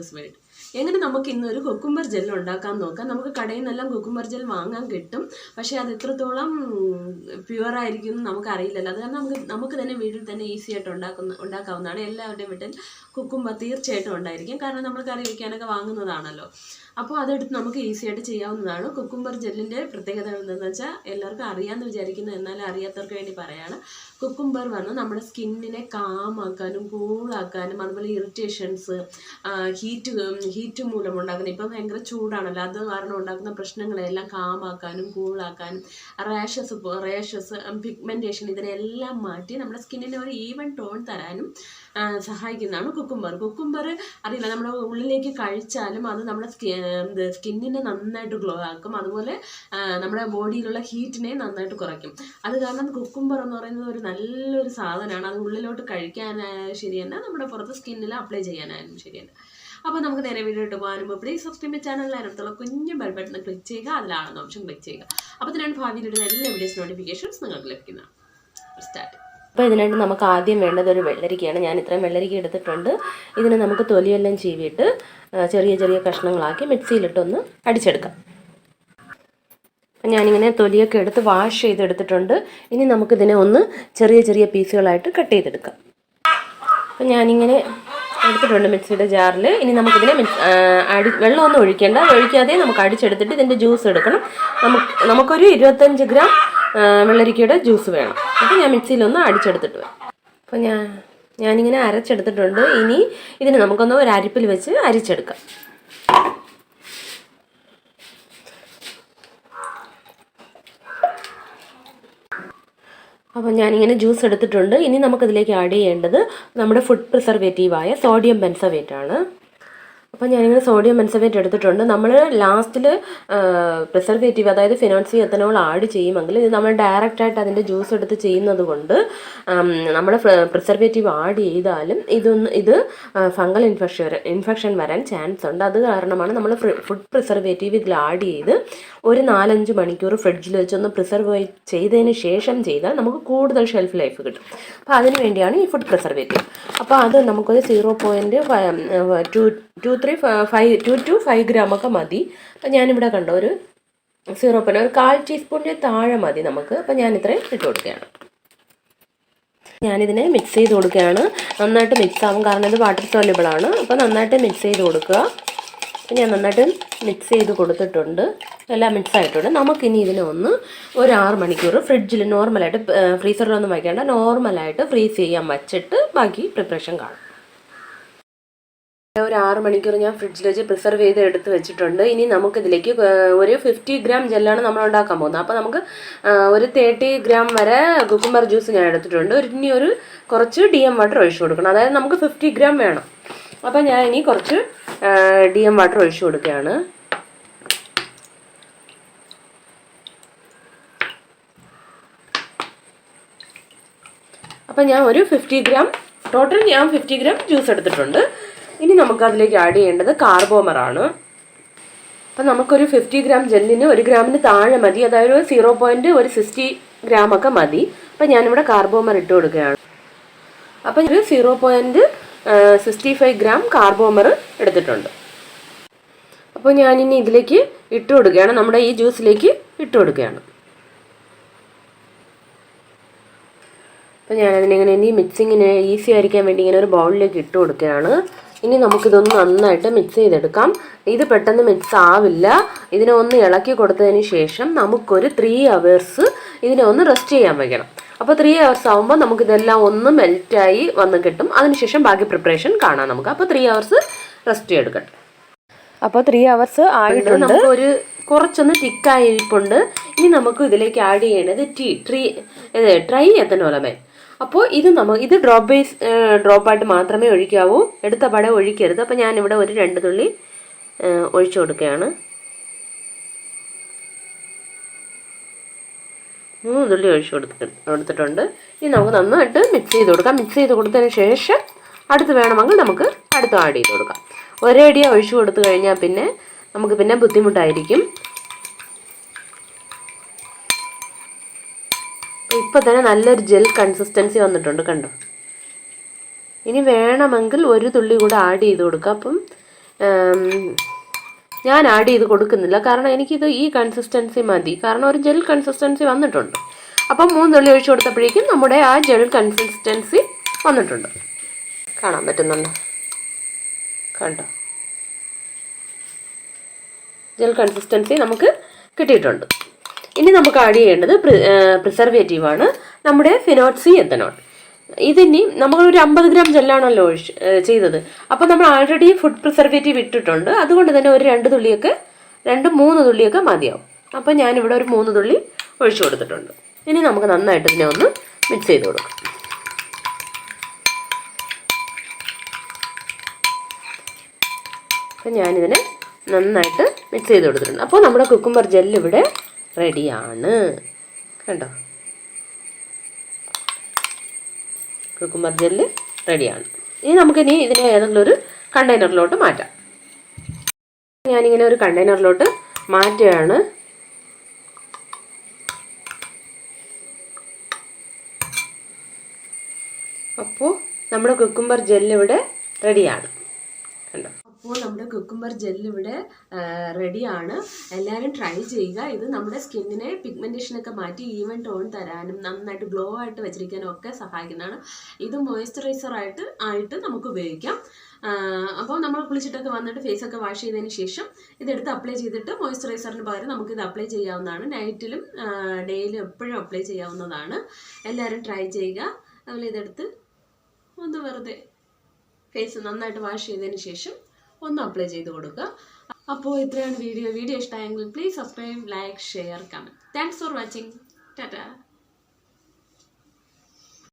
Eases word. എങ്ങനെ നമുക്ക് ഇന്നൊരു കുക്കുംബർ ജെൽ ഉണ്ടാക്കാൻ നോക്കാം. നമുക്ക് കടയിൽ നിന്നെല്ലാം കുക്കുംബർ ജെൽ വാങ്ങാൻ കിട്ടും, പക്ഷേ അത് എത്രത്തോളം പ്യുവറായിരിക്കും എന്ന് നമുക്കറിയില്ലല്ലോ. അത് കാരണം നമുക്ക് തന്നെ വീട്ടിൽ തന്നെ ഈസി ആയിട്ട് ഉണ്ടാക്കാവുന്നതാണ്. എല്ലാവരുടെയും വീട്ടിൽ കുക്കുംബർ തീർച്ചയായിട്ടും ഉണ്ടായിരിക്കും, കാരണം നമ്മൾ കറി വയ്ക്കാനൊക്കെ വാങ്ങുന്നതാണല്ലോ. അപ്പോൾ അതെടുത്ത് നമുക്ക് ഈസി ആയിട്ട് ചെയ്യാവുന്നതാണ്. കുക്കുംബർ ജെല്ലിൻ്റെ പ്രത്യേകത എന്താണെന്ന് വെച്ചാൽ എല്ലാവർക്കും അറിയാമെന്ന് വിചാരിക്കുന്നു, എന്നാലും അറിയാത്തവർക്ക് വേണ്ടി പറയാണ്. കുക്കുംബർ വന്ന് നമ്മുടെ സ്കിന്നിനെ കാമാക്കാനും കൂളാക്കാനും അതുപോലെ ഇറിറ്റേഷൻസ്, ഹീറ്റ് മൂലം ഉണ്ടാക്കുന്ന, ഇപ്പം ഭയങ്കര ചൂടാണല്ലോ, അത് കാരണം ഉണ്ടാക്കുന്ന പ്രശ്നങ്ങളെല്ലാം കാമാക്കാനും കൂളാക്കാനും റാഷസ് പിഗ്മെൻറ്റേഷൻ ഇതിനെല്ലാം മാറ്റി നമ്മുടെ സ്കിന്നിന് ഒരു ഈവൻ ടോൺ തരാനും സഹായിക്കുന്നതാണ് കുക്കുംബർ. കുക്കുംബർ അറിയില്ല, നമ്മുടെ ഉള്ളിലേക്ക് കഴിച്ചാലും അത് നമ്മുടെ സ്കിന്നിനെ നന്നായിട്ട് ഗ്ലോ ആക്കും, അതുപോലെ നമ്മുടെ ബോഡിയിലുള്ള ഹീറ്റിനെ നന്നായിട്ട് കുറയ്ക്കും. അത് കാരണം കുക്കുംബർ എന്ന് പറയുന്നത് ഒരു നല്ലൊരു സാധനമാണ്. അത് ഉള്ളിലോട്ട് കഴിക്കാനായാലും ശരി തന്നെ, നമ്മുടെ പുറത്ത് സ്കിന്നിൽ അപ്ലൈ ചെയ്യാനായാലും ശരി തന്നെ. അപ്പോൾ നമുക്ക് നേരെ വീഡിയോ ഇട്ട് പോകാനും പ്ലീസ് സബ്സ്ക്രൈബ് ചാനലിനടുത്തുള്ള കുഞ്ഞു ബെൽ ബട്ടൺ ക്ലിക്ക് ചെയ്യുക, അതിലാണെന്ന് ഓപ്ഷൻ ക്ലിക്ക് ചെയ്യുക. അപ്പോൾ ഇതിനാണ് ഭാവിയിലിടുന്ന എല്ലാ വീഡിയോസ് നോട്ടിഫിക്കേഷൻസ് നിങ്ങൾക്ക് ലഭിക്കുന്നതാണ്. സ്റ്റാർട്ട്. അപ്പോൾ ഇതിനായിട്ട് നമുക്ക് ആദ്യം വേണ്ടത് ഒരു വെള്ളരിക്കയാണ്. ഞാൻ ഇത്രയും വെള്ളരിക്ക എടുത്തിട്ടുണ്ട്. ഇതിന് നമുക്ക് തൊലിയെല്ലാം ചീവിയിട്ട് ചെറിയ ചെറിയ കഷ്ണങ്ങളാക്കി മിക്സിയിലിട്ടൊന്ന് അടിച്ചെടുക്കാം. ഞാനിങ്ങനെ തൊലിയൊക്കെ എടുത്ത് വാഷ് ചെയ്തെടുത്തിട്ടുണ്ട്. ഇനി നമുക്കിതിനെ ഒന്ന് ചെറിയ ചെറിയ പീസുകളായിട്ട് കട്ട് ചെയ്തെടുക്കാം. അപ്പം ഞാനിങ്ങനെ എടുത്തിട്ടുണ്ട് മിക്സിയുടെ ജാറിൽ. ഇനി നമുക്കിതിനെ വെള്ളമൊന്നും ഒഴിക്കാതെ നമുക്ക് അടിച്ചെടുത്തിട്ട് ഇതിൻ്റെ ജ്യൂസ് എടുക്കണം. നമുക്കൊരു 25 ഗ്രാം വെള്ളരിക്കയുടെ ജ്യൂസ് വേണം. അപ്പോൾ ഞാൻ മിക്സിയിലൊന്ന് അടിച്ചെടുത്തിട്ട് വരാം. അപ്പോൾ ഞാനിങ്ങനെ അരച്ചെടുത്തിട്ടുണ്ട്. ഇനി ഇതിന് നമുക്കൊന്ന് ഒരു അരിപ്പിൽ വെച്ച് അരിച്ചെടുക്കാം. അപ്പോൾ ഞാനിങ്ങനെ ജ്യൂസ് എടുത്തിട്ടുണ്ട്. ഇനി നമുക്കിതിലേക്ക് ആഡ് ചെയ്യേണ്ടത് നമ്മുടെ ഫുഡ് പ്രിസർവേറ്റീവായ സോഡിയം ബെൻസവേറ്റാണ്. അപ്പോൾ ഞാനിങ്ങനെ സോഡിയം ബെൻസവേറ്റ് എടുത്തിട്ടുണ്ട്. നമ്മൾ ലാസ്റ്റിൽ പ്രിസർവേറ്റീവ്, അതായത് ഫിനോക്സി എത്തനോൾ ആഡ് ചെയ്യുമെങ്കിൽ ഇത് നമ്മൾ ഡയറക്റ്റായിട്ട് അതിൻ്റെ ജ്യൂസ് എടുത്ത് ചെയ്യുന്നത് കൊണ്ട് നമ്മൾ പ്രിസർവേറ്റീവ് ആഡ് ചെയ്താലും ഇത് ഫംഗൽ ഇൻഫെക്ഷൻ വരാൻ ചാൻസ് ഉണ്ട്. അത് കാരണമാണ് നമ്മൾ ഫുഡ് പ്രിസർവേറ്റീവ് ഇതിൽ ആഡ് ചെയ്ത് ഒരു 4-5 മണിക്കൂർ ഫ്രിഡ്ജിൽ വെച്ചൊന്ന് പ്രിസർവ് ചെയ്തതിന് ശേഷം ചെയ്താൽ നമുക്ക് കൂടുതൽ ഷെൽഫ് ലൈഫ് കിട്ടും. അപ്പോൾ അതിന് വേണ്ടിയാണ് ഈ ഫുഡ് പ്രിസർവേറ്റീവ്. അപ്പോൾ അത് നമുക്കൊരു 2 to 5 ഗ്രാമൊക്കെ മതി. അപ്പം ഞാനിവിടെ കണ്ട ഒരു 1/4 ടീസ്പൂണിൻ്റെ താഴെ മതി നമുക്ക്. അപ്പം ഞാനിത്രയും ഇട്ട് കൊടുക്കുകയാണ്. ഞാനിതിനെ മിക്സ് ചെയ്ത് കൊടുക്കുകയാണ്. നന്നായിട്ട് മിക്സ് ആവും, കാരണം ഇത് വാട്ടർ സോല്യുബിളാണ്. അപ്പോൾ നന്നായിട്ട് മിക്സ് ചെയ്ത് കൊടുക്കുക. ഞാൻ നന്നായിട്ട് മിക്സ് ചെയ്ത് കൊടുത്തിട്ടുണ്ട്. എല്ലാം മിക്സ് ആയിട്ടുണ്ട്. നമുക്കിനി ഇതിനെ ഒരു 6 മണിക്കൂർ ഫ്രിഡ്ജിൽ നോർമലായിട്ട്, ഫ്രീസറിലൊന്നും വയ്ക്കേണ്ട, നോർമലായിട്ട് ഫ്രീസ് ചെയ്യാൻ വച്ചിട്ട് ബാക്കി പ്രിപ്പറേഷൻ കാണും. ഒരു 6 മണിക്കൂർ ഞാൻ ഫ്രിഡ്ജിൽ വെച്ച് പ്രിസർവ് ചെയ്ത് എടുത്ത് വെച്ചിട്ടുണ്ട്. ഇനി നമുക്കിതിലേക്ക് ഒരു 50 ഗ്രാം ജെല്ലാണ് നമ്മൾ ഉണ്ടാക്കാൻ പോകുന്നത്. അപ്പോൾ നമുക്ക് ഒരു 30 ഗ്രാം വരെ കുക്കുംബർ ജ്യൂസ് ഞാൻ എടുത്തിട്ടുണ്ട്. ഇനി കുറച്ച് DM വാട്ടർ ഒഴിച്ചു കൊടുക്കണം. അതായത് നമുക്ക് 50 ഗ്രാം വേണം. അപ്പോൾ ഞാൻ ഇനി കുറച്ച് DM വാട്ടർ ഒഴിച്ചു കൊടുക്കുകയാണ്. അപ്പോൾ ഞാൻ ഒരു 50 ഗ്രാം ടോട്ടൽ 50 ഗ്രാം ജ്യൂസ് എടുത്തിട്ടുണ്ട്. ഇനി നമുക്കതിലേക്ക് ആഡ് ചെയ്യേണ്ടത് കാർബോമറാണ്. അപ്പം നമുക്കൊരു 50 ഗ്രാം ജെല്ലിന് 1 ഗ്രാമിന് താഴെ മതി, അതായത് 0.160 ഗ്രാമൊക്കെ മതി. അപ്പം ഞാനിവിടെ കാർബോമർ ഇട്ട് കൊടുക്കുകയാണ്. അപ്പം ഒരു 0.65 ഗ്രാം കാർബോമർ എടുത്തിട്ടുണ്ട്. അപ്പോൾ ഞാനിനി ഇതിലേക്ക് ഇട്ട് കൊടുക്കുകയാണ്, നമ്മുടെ ഈ ജ്യൂസിലേക്ക് ഇട്ട് കൊടുക്കുകയാണ്. അപ്പോൾ ഞാനതിനിങ്ങനെ ഇനി മിക്സിങ്ങിന് ഈസി ആയിരിക്കാൻ വേണ്ടി ഇങ്ങനെ ഒരു ബൗളിലേക്ക് ഇട്ട് കൊടുക്കുകയാണ്. ഇനി നമുക്കിതൊന്ന് നന്നായിട്ട് മിക്സ് ചെയ്തെടുക്കാം. ഇത് പെട്ടെന്ന് മിക്സ് ആവില്ല. ഇതിനെ ഒന്ന് ഇളക്കി കൊടുത്തതിന് ശേഷം നമുക്കൊരു 3 hours ഇതിനെ ഒന്ന് റെസ്റ്റ് ചെയ്യാൻ വയ്ക്കണം. അപ്പോൾ 3 hours ആകുമ്പോൾ നമുക്കിതെല്ലാം ഒന്ന് മെൽറ്റായി വന്ന് കിട്ടും. അതിനുശേഷം ബാക്കി പ്രിപ്പറേഷൻ കാണാം നമുക്ക്. അപ്പോൾ 3 hours റെസ്റ്റ് ചെയ്തെടുക്കട്ടെ. അപ്പോൾ 3 hours ആയിട്ടുണ്ട്. നമുക്കൊരു കുറച്ചൊന്ന് തിക്കായിരിപ്പുണ്ട്. ഇനി നമുക്ക് ഇതിലേക്ക് ആഡ് ചെയ്യേണ്ടത് ട്രൈ എത്തനോളമേ. അപ്പോൾ ഇത് ഡ്രോപ്പായിട്ട് മാത്രമേ ഒഴിക്കാവൂ, എടുത്ത പാടെ ഒഴിക്കരുത്. അപ്പോൾ ഞാനിവിടെ ഒരു 2 തുള്ളി ഒഴിച്ചു കൊടുക്കുകയാണ്. 3 തുള്ളി ഒഴിച്ചു കൊടുത്തിട്ടുണ്ട്. ഇനി നമുക്ക് നന്നായിട്ട് മിക്സ് ചെയ്ത് കൊടുക്കാം. മിക്സ് ചെയ്ത് കൊടുത്തതിന് ശേഷം അടുത്ത് വേണമെങ്കിൽ നമുക്ക് അടുത്ത് ആഡ് ചെയ്ത് കൊടുക്കാം. ഒരേടിയ ഒഴിച്ചു കൊടുത്തു കഴിഞ്ഞാൽ പിന്നെ നമുക്ക് ബുദ്ധിമുട്ടായിരിക്കും. ഇപ്പോൾ തന്നെ നല്ലൊരു ജെൽ കൺസിസ്റ്റൻസി വന്നിട്ടുണ്ട്, കണ്ടോ. ഇനി വേണമെങ്കിൽ 1 തുള്ളി കൂടെ ആഡ് ചെയ്ത് കൊടുക്കാം. അപ്പം ഞാൻ ആഡ് ചെയ്ത് കൊടുക്കുന്നില്ല, കാരണം എനിക്കിത് ഈ കൺസിസ്റ്റൻസി മതി, കാരണം ഒരു ജെൽ കൺസിസ്റ്റൻസി വന്നിട്ടുണ്ട്. അപ്പം 3 തുള്ളി ഒഴിച്ച് കൊടുത്തപ്പോഴേക്കും നമ്മുടെ ആ ജെൽ കൺസിസ്റ്റൻസി വന്നിട്ടുണ്ട്. കാണാൻ പറ്റുന്നുണ്ടോ? കണ്ടോ? ജെൽ കൺസിസ്റ്റൻസി നമുക്ക് കിട്ടിയിട്ടുണ്ട്. ഇനി നമുക്ക് ആഡ് ചെയ്യേണ്ടത് പ്രിസർവേറ്റീവാണ്, നമ്മുടെ ഫിനോക്സി എത്തനോൾ. ഇതിനി നമ്മളൊരു 50 ഗ്രാം ജെല്ലാണല്ലോ ചെയ്തത്. അപ്പോൾ നമ്മൾ ആൾറെഡി ഫുഡ് പ്രിസർവേറ്റീവ് ഇട്ടിട്ടുണ്ട്. അതുകൊണ്ട് തന്നെ ഒരു 2 തുള്ളിയൊക്കെ 2-3 തുള്ളിയൊക്കെ മതിയാവും. അപ്പോൾ ഞാനിവിടെ ഒരു 3 തുള്ളി ഒഴിച്ചു കൊടുത്തിട്ടുണ്ട്. ഇനി നമുക്ക് നന്നായിട്ട് ഇതിനെ ഒന്ന് മിക്സ് ചെയ്ത് കൊടുക്കാം. അപ്പം ഞാനിതിനെ നന്നായിട്ട് മിക്സ് ചെയ്ത് കൊടുത്തിട്ടുണ്ട്. അപ്പോൾ നമ്മുടെ കുക്കുംബർ ജെല്ല് ഇവിടെ റെഡിയാണ്. കണ്ടോ? കുക്കുംബർ ജെല്ല് റെഡിയാണ്. ഇനി നമുക്കിനി ഇതിനെ ഏതെങ്കിലും ഒരു കണ്ടെയ്നറിലോട്ട് മാറ്റാം. ഞാനിങ്ങനെ ഒരു കണ്ടെയ്നറിലോട്ട് മാറ്റുകയാണ്. അപ്പോൾ നമ്മുടെ കുക്കുംബർ ജെല്ല് ഇവിടെ റെഡിയാണ്. കണ്ടോ? അപ്പോൾ നമ്മുടെ കുക്കുംബർ ജെല്ല് ഇവിടെ റെഡിയാണ്. എല്ലാവരും ട്രൈ ചെയ്യുക. ഇത് നമ്മുടെ സ്കിന്നിനെ പിഗ്മെൻറ്റേഷനൊക്കെ മാറ്റി ഈവൻ ടോൺ തരാനും നന്നായിട്ട് ഗ്ലോ ആയിട്ട് വെച്ചിരിക്കാനും ഒക്കെ സഹായിക്കുന്നതാണ്. ഇത് മോയ്സ്ചറൈസർ ആയിട്ട് നമുക്ക് ഉപയോഗിക്കാം. അപ്പോൾ നമ്മൾ കുളിച്ചിട്ടൊക്കെ വന്നിട്ട് ഫേസൊക്കെ വാഷ് ചെയ്തതിന് ശേഷം ഇതെടുത്ത് അപ്ലൈ ചെയ്തിട്ട് മോയ്സ്ചറൈസറിന് പകരം നമുക്കിത് അപ്ലൈ ചെയ്യാവുന്നതാണ്. നൈറ്റിലും ഡേയിലും എപ്പോഴും അപ്ലൈ ചെയ്യാവുന്നതാണ്. എല്ലാവരും ട്രൈ ചെയ്യുക. അതുപോലെ ഇതെടുത്ത് ഒന്ന് വെറുതെ ഫേസ് നന്നായിട്ട് വാഷ് ചെയ്തതിന് ശേഷം ഒന്ന് അപ്ലൈ ചെയ്ത് കൊടുക്കുക. അപ്പോൾ ഇത്രയാണ് വീഡിയോ ഇഷ്ടമായെങ്കിൽ please subscribe, like, share, comment. Thanks for watching. Tata.